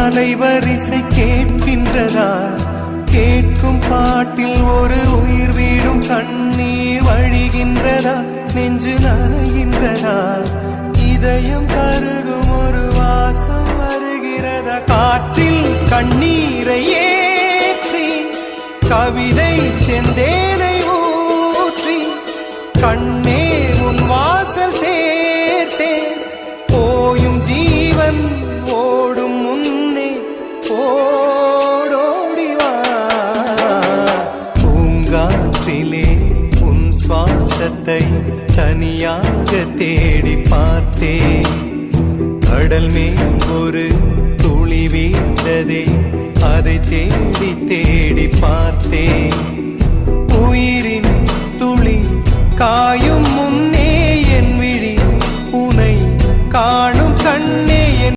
அலைவரிசை கேட்கின்றதா? கேட்கும் பாட்டில் ஒரு உயிர் வீடும் கண்ணீர் வழிகின்றதா? நெஞ்சு நனைகின்றதா? இதயம் கருகும் ஒரு வாசம் வருகிறதா? காற்றில் கண்ணீரை ஏற்றி கவிதை செந்தேனை ஊற்றி கண்ணே உன் வாசல் சேர்த்தேன். போயும் ஜீவன் ஓடும் முன்னே ஓடோடிவா. பூங்காற்றிலே உன் சுவாசத்தை தனியாக தேடி பார்த்தேன். கடல் மேல் ஒரு துளி வீழ்ந்ததே, அதை தேடி தேடி பார்த்தேன். உயிரின் துளி காயும் முன்னே என் விழி உனை காணும் கண்ணே.